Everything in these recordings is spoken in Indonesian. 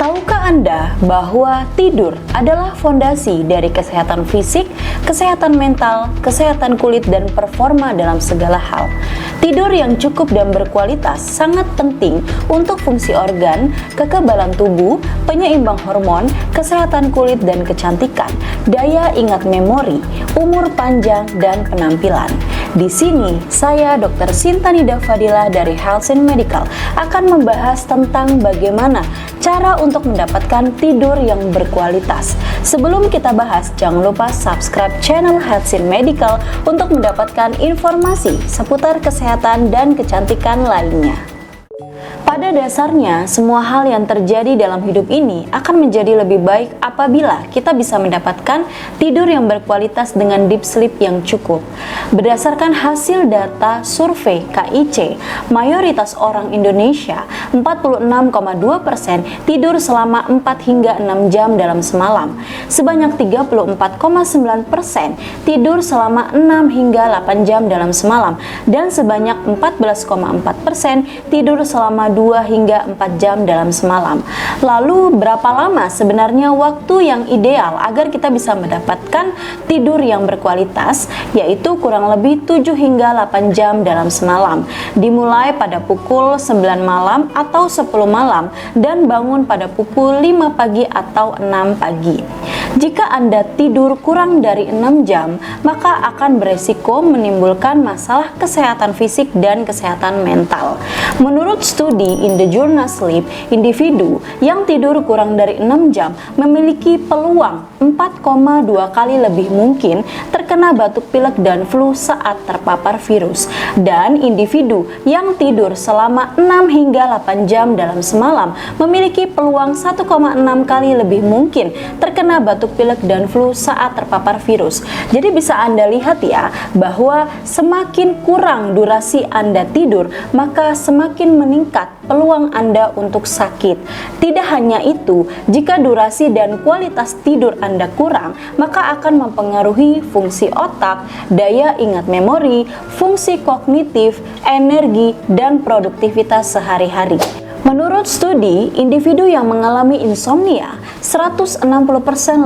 Tahukah Anda bahwa tidur adalah fondasi dari kesehatan fisik, kesehatan mental, kesehatan kulit, dan performa dalam segala hal? Tidur yang cukup dan berkualitas sangat penting untuk fungsi organ, kekebalan tubuh, penyeimbang hormon, kesehatan kulit dan kecantikan, daya ingat memori, umur panjang, dan penampilan. Di sini, saya Dr. Sintanida Fadila dari Healthsin Medical akan membahas tentang bagaimana cara untuk mendapatkan tidur yang berkualitas. Sebelum kita bahas, jangan lupa subscribe channel Healthsin Medical untuk mendapatkan informasi seputar kesehatan dan kecantikan lainnya. Pada dasarnya, semua hal yang terjadi dalam hidup ini akan menjadi lebih baik apabila kita bisa mendapatkan tidur yang berkualitas dengan deep sleep yang cukup. Berdasarkan hasil data survei KIC, mayoritas orang Indonesia, 46,2% tidur selama 4 hingga 6 jam dalam semalam. Sebanyak 34,9% tidur selama 6 hingga 8 jam dalam semalam. Dan sebanyak 14,4% tidur selama 2 hingga 4 jam dalam semalam. Lalu berapa lama sebenarnya waktu yang ideal agar kita bisa mendapatkan tidur yang berkualitas? Yaitu kurang lebih 7 hingga 8 jam dalam semalam. Dimulai pada pukul 9 malam atau 10 malam dan bangun pada pukul 5 pagi atau 6 pagi. Jika Anda tidur kurang dari 6 jam, maka akan beresiko menimbulkan masalah kesehatan fisik dan kesehatan mental. Menurut studi in the journal Sleep, individu yang tidur kurang dari 6 jam memiliki peluang 4,2 kali lebih mungkin terkena batuk pilek dan flu saat terpapar virus. Dan individu yang tidur selama 6 hingga 8 jam dalam semalam memiliki peluang 1,6 kali lebih mungkin terkena batuk pilek dan flu saat terpapar virus. Jadi bisa Anda lihat ya, bahwa semakin kurang durasi Anda tidur, maka semakin meningkat peluang Anda untuk sakit. Tidak hanya itu, jika durasi dan kualitas tidur Anda kurang, maka akan mempengaruhi fungsi otak, daya ingat memori, fungsi kognitif, energi, dan produktivitas sehari-hari. Menurut studi, individu yang mengalami insomnia 160%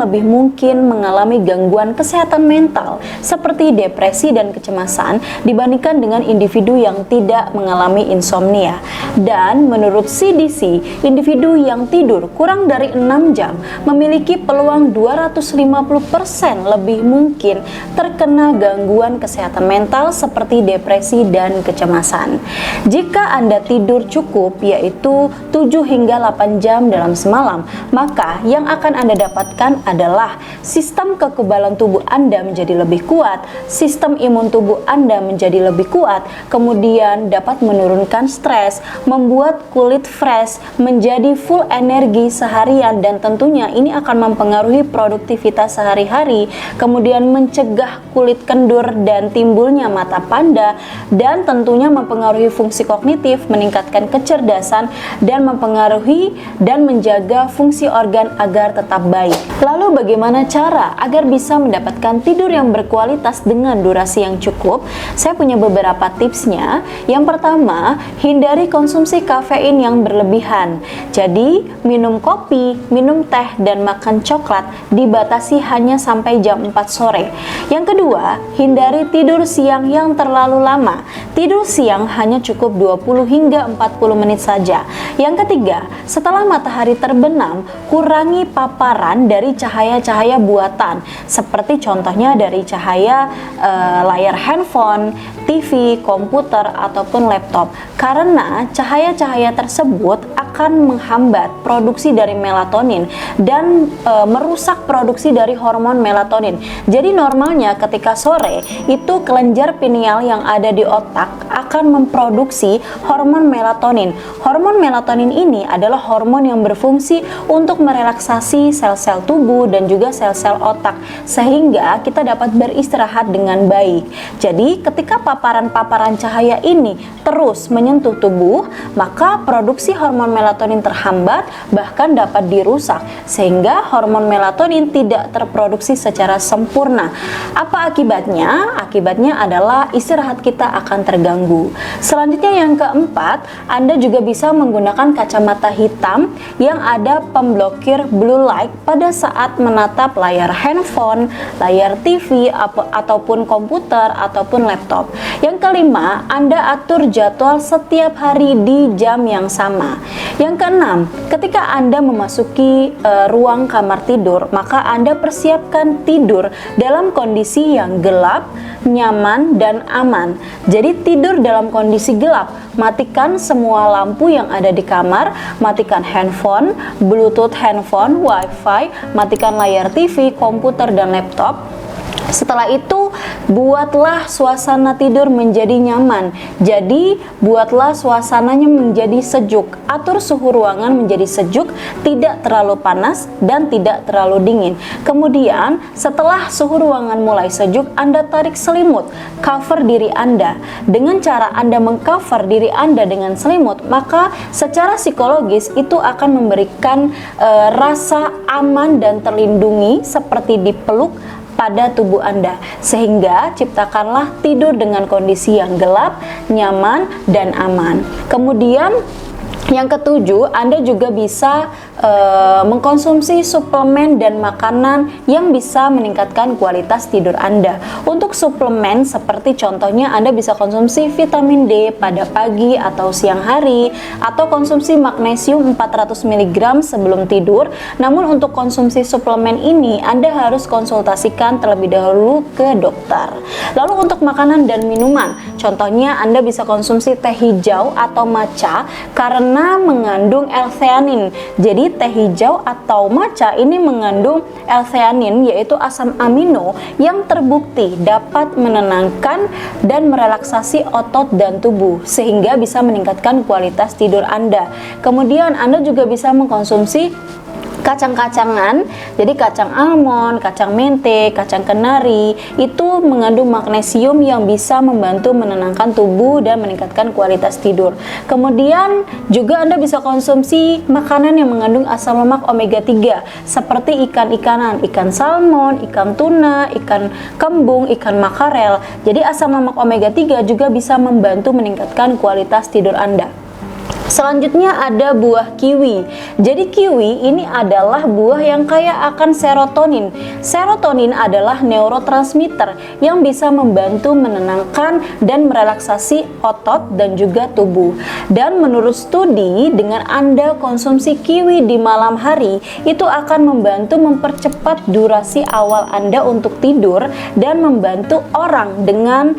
lebih mungkin mengalami gangguan kesehatan mental seperti depresi dan kecemasan dibandingkan dengan individu yang tidak mengalami insomnia. Dan menurut CDC, individu yang tidur kurang dari 6 jam memiliki peluang 250% lebih mungkin terkena gangguan kesehatan mental seperti depresi dan kecemasan. Jika Anda tidur cukup, yaitu 7 hingga 8 jam dalam semalam, maka yang akan Anda dapatkan adalah sistem kekebalan tubuh Anda menjadi lebih kuat, sistem imun tubuh Anda menjadi lebih kuat, kemudian dapat menurunkan stres, membuat kulit fresh, menjadi full energi seharian, dan tentunya ini akan mempengaruhi produktivitas sehari-hari, kemudian mencegah kulit kendur dan timbulnya mata panda, dan tentunya mempengaruhi fungsi kognitif, meningkatkan kecerdasan, dan mempengaruhi dan menjaga fungsi organ agar tetap baik. Lalu bagaimana cara agar bisa mendapatkan tidur yang berkualitas dengan durasi yang cukup? Saya punya beberapa tipsnya. Yang pertama, hindari konsumsi kafein yang berlebihan. Jadi, minum kopi, minum teh, dan makan coklat dibatasi hanya sampai jam 4 sore. Yang kedua, hindari tidur siang yang terlalu lama. Tidur siang hanya cukup 20 hingga 40 menit saja. Yang ketiga, setelah matahari terbenam, kurangi paparan dari cahaya-cahaya buatan, seperti contohnya dari cahaya layar handphone, TV, komputer, ataupun laptop, karena cahaya-cahaya tersebut akan menghambat produksi dari melatonin dan merusak produksi dari hormon melatonin. Jadi normalnya ketika sore itu kelenjar pineal yang ada di otak akan memproduksi hormon melatonin. Hormon melatonin ini adalah hormon yang berfungsi untuk merelaksasi merelaksasi sel-sel tubuh dan juga sel-sel otak sehingga kita dapat beristirahat dengan baik. Jadi ketika paparan-paparan cahaya ini terus menyentuh tubuh, maka produksi hormon melatonin terhambat bahkan dapat dirusak sehingga hormon melatonin tidak terproduksi secara sempurna. Apa akibatnya? Akibatnya adalah istirahat kita akan terganggu. Selanjutnya yang keempat, Anda juga bisa menggunakan kacamata hitam yang ada pemblokir blue light pada saat menatap layar handphone, layar TV, ataupun komputer, ataupun laptop. Yang kelima, Anda atur jadwal setiap hari di jam yang sama. Yang keenam, ketika Anda memasuki ruang kamar tidur, maka Anda persiapkan tidur dalam kondisi yang gelap, nyaman, dan aman. Jadi tidur dalam kondisi gelap, matikan semua lampu yang ada di kamar, matikan handphone, bluetooth handphone, wifi, matikan layar TV, komputer, dan laptop. Setelah itu, buatlah suasana tidur menjadi nyaman. Jadi, buatlah suasananya menjadi sejuk. Atur suhu ruangan menjadi sejuk, tidak terlalu panas dan tidak terlalu dingin. Kemudian, setelah suhu ruangan mulai sejuk, Anda tarik selimut, cover diri Anda. Dengan cara Anda mengcover diri Anda dengan selimut, maka secara psikologis itu akan memberikan rasa aman dan terlindungi seperti dipeluk pada tubuh Anda, sehingga ciptakanlah tidur dengan kondisi yang gelap, nyaman, dan aman. Kemudian yang ketujuh, Anda juga bisa mengkonsumsi suplemen dan makanan yang bisa meningkatkan kualitas tidur Anda. Untuk suplemen seperti contohnya Anda bisa konsumsi vitamin D pada pagi atau siang hari, atau konsumsi magnesium 400 mg sebelum tidur. Namun untuk konsumsi suplemen ini Anda harus konsultasikan terlebih dahulu ke dokter. Lalu untuk makanan dan minuman, contohnya Anda bisa konsumsi teh hijau atau matcha karena mengandung L-theanin. Jadi teh hijau atau matcha ini mengandung L-theanin, yaitu asam amino yang terbukti dapat menenangkan dan merelaksasi otot dan tubuh sehingga bisa meningkatkan kualitas tidur Anda. Kemudian Anda juga bisa mengkonsumsi kacang-kacangan, jadi kacang almond, kacang mente, kacang kenari, itu mengandung magnesium yang bisa membantu menenangkan tubuh dan meningkatkan kualitas tidur. Kemudian juga Anda bisa konsumsi makanan yang mengandung asam lemak omega 3 seperti ikan-ikanan, ikan salmon, ikan tuna, ikan kembung, ikan makarel. Jadi asam lemak omega 3 juga bisa membantu meningkatkan kualitas tidur Anda. Selanjutnya ada buah kiwi. Jadi kiwi ini adalah buah yang kaya akan serotonin. Serotonin adalah neurotransmitter yang bisa membantu menenangkan dan merelaksasi otot dan juga tubuh. Dan menurut studi, dengan Anda konsumsi kiwi di malam hari, itu akan membantu mempercepat durasi awal Anda untuk tidur dan membantu orang dengan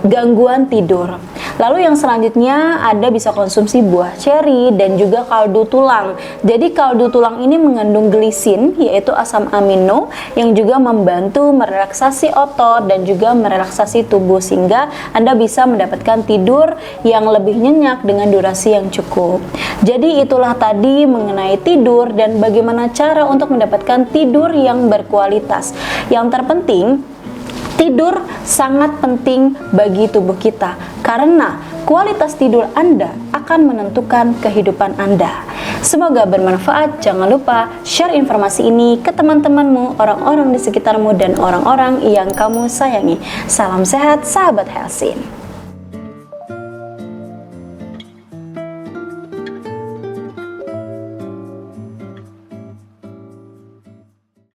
gangguan tidur. Lalu yang selanjutnya Anda bisa konsumsi buah ceri dan juga kaldu tulang. Jadi kaldu tulang ini mengandung glisin, yaitu asam amino yang juga membantu merelaksasi otot dan juga merelaksasi tubuh sehingga Anda bisa mendapatkan tidur yang lebih nyenyak dengan durasi yang cukup. Jadi itulah tadi mengenai tidur dan bagaimana cara untuk mendapatkan tidur yang berkualitas. Yang terpenting, tidur sangat penting bagi tubuh kita karena kualitas tidur Anda akan menentukan kehidupan Anda. Semoga bermanfaat. Jangan lupa share informasi ini ke teman-temanmu, orang-orang di sekitarmu, dan orang-orang yang kamu sayangi. Salam sehat, sahabat Helsin.